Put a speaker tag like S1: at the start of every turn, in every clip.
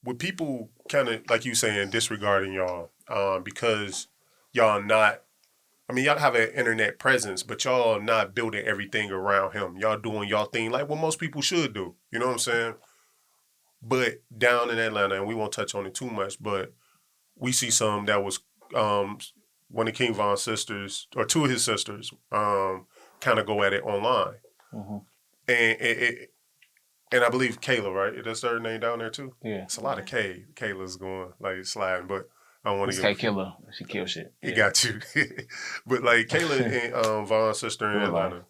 S1: With people kind of like you saying disregarding y'all, because y'all not. I mean, y'all have an internet presence, but y'all not building everything around him. Y'all doing y'all thing like what most people should do. You know what I'm saying? But down in Atlanta, and we won't touch on it too much, but we see some that was one of KingVon's sisters or two of his sisters kind of go at it online, and and I believe Kayla, right? That's her name down there too.
S2: Yeah,
S1: it's a lot of K. Kayla's going like sliding, but I don't want to
S2: get Killa. She kill shit.
S1: He got you, but like Kayla and Von's sister in Atlanta,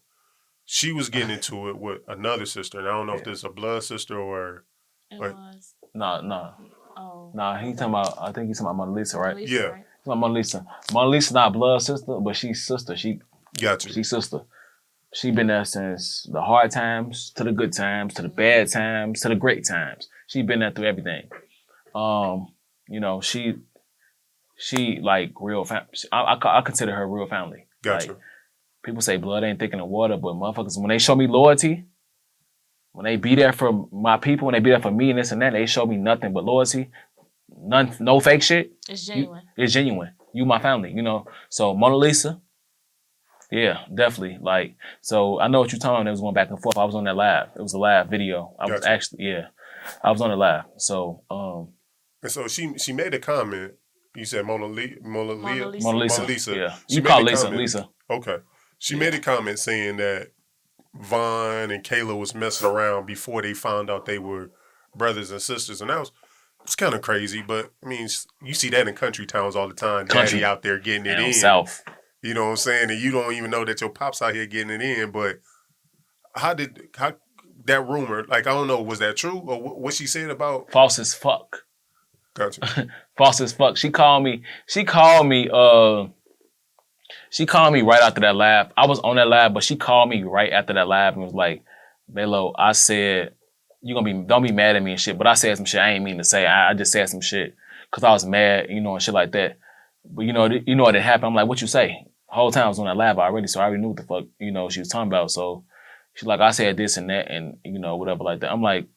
S1: she was getting into it with another sister, and I don't know if this is a blood sister or.
S3: It was.
S2: No.
S3: Oh.
S2: Nah, he talking about. I think he's talking about Mona Lisa, right?
S3: Lisa,
S1: yeah.
S3: Right?
S2: He's talking about Mona Lisa. Mona Lisa not blood sister, but she's sister. She
S1: got you.
S2: She's sister. She been there since the hard times to the good times to the bad times to the great times. She been there through everything. You know, she like real family. I consider her real family.
S1: Gotcha.
S2: Like, people say blood ain't thick in the water, but motherfuckers, when they show me loyalty, when they be there for my people, when they be there for me and this and that, they show me nothing but loyalty. No fake shit.
S3: It's genuine.
S2: It's genuine. You my family, you know. So Mona Lisa, yeah, definitely. Like, so I know what you're talking about. It was going back and forth. I was on that live. It was a live video. I was actually, I was on the live. So,
S1: and so she made a comment. You said Mona Lisa.
S2: Yeah,
S1: She
S2: you call
S1: Lisa.
S2: Lisa.
S1: Okay. She made a comment saying that Von and Kayla was messing around before they found out they were brothers and sisters, and it's kind of crazy. But I mean, you see that in country towns all the time. Daddy out there getting it in.
S2: South.
S1: You know what I'm saying? And you don't even know that your pop's out here getting it in. But how that rumor? Like, I don't know, was that true or what she said about?
S2: False as fuck.
S1: Gotcha.
S2: False as fuck. She called me right after that live. I was on that live, but she called me right after that live and was like, Baylo, I said, don't be mad at me and shit, but I said some shit I ain't mean to say. I just said some shit because I was mad, you know, and shit like that. But you know what had happened. I'm like, what you say? The whole time I was on that live already, so I already knew what the fuck, you know, she was talking about. So she's like, I said this and that and, you know, whatever like that. I'm like,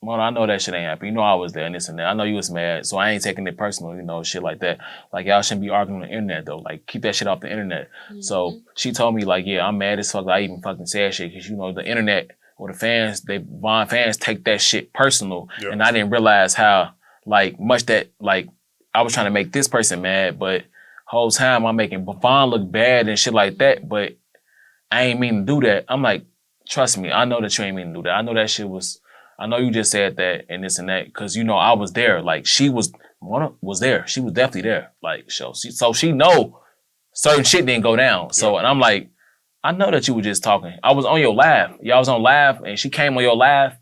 S2: Mona, I know that shit ain't happen. You know I was there and this and that. I know you was mad, so I ain't taking it personal, you know, shit like that. Like, y'all shouldn't be arguing on the internet, though. Like, keep that shit off the internet. So she told me, like, yeah, I'm mad as fuck. I even fucking said shit because, you know, the internet or the fans, Von fans take that shit personal. Yep. And I didn't realize how, like, much that, like, I was trying to make this person mad, but whole time I'm making Von look bad and shit like that, but I ain't mean to do that. I'm like, trust me, I know that you ain't mean to do that. I know that shit was... I know you just said that and this and that because, you know, I was there. Like, Mona was there. She was definitely there. Like, so she know certain shit didn't go down. So, and I'm like, I know that you were just talking. I was on your live. Y'all was on live and she came on your live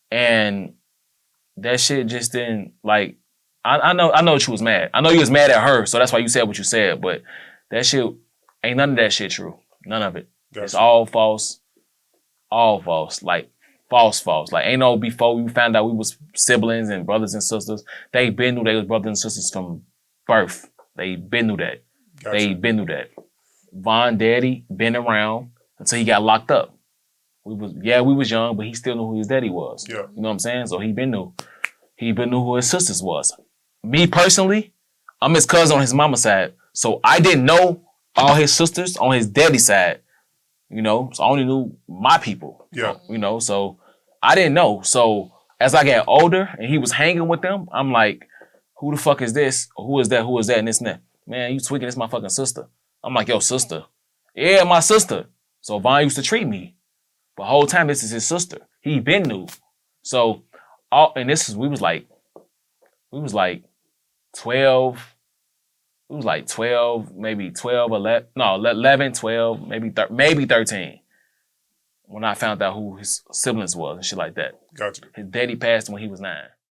S2: and that shit just didn't, like, I know that you was mad. I know you was mad at her, so that's why you said what you said, but that shit, ain't none of that shit true. None of it. Gotcha. It's all false. All false. Like, false. Like, ain't no before we found out we was siblings and brothers and sisters. They been knew they was brothers and sisters from birth. They been knew that. Gotcha. They been knew that. Von daddy been around until he got locked up. We was young, but he still knew who his daddy was. Yeah. You know what I'm saying? So he been knew who his sisters was. Me personally, I'm his cousin on his mama's side. So I didn't know all his sisters on his daddy's side. You know, so I only knew my people. Yeah. You know, so I didn't know. So as I got older and he was hanging with them, I'm like, who the fuck is this? Or who is that? Who is that? And this and that. Man, you tweaking, this my fucking sister. I'm like, yo, sister. Yeah, my sister. So Von used to treat me. But the whole time, this is his sister. He been knew. So, we was like 12. It was like 12, maybe 12, 11, no, 11, 12, maybe 13. When I found out who his siblings was and shit like that.
S1: Gotcha.
S2: His daddy passed when he was 9.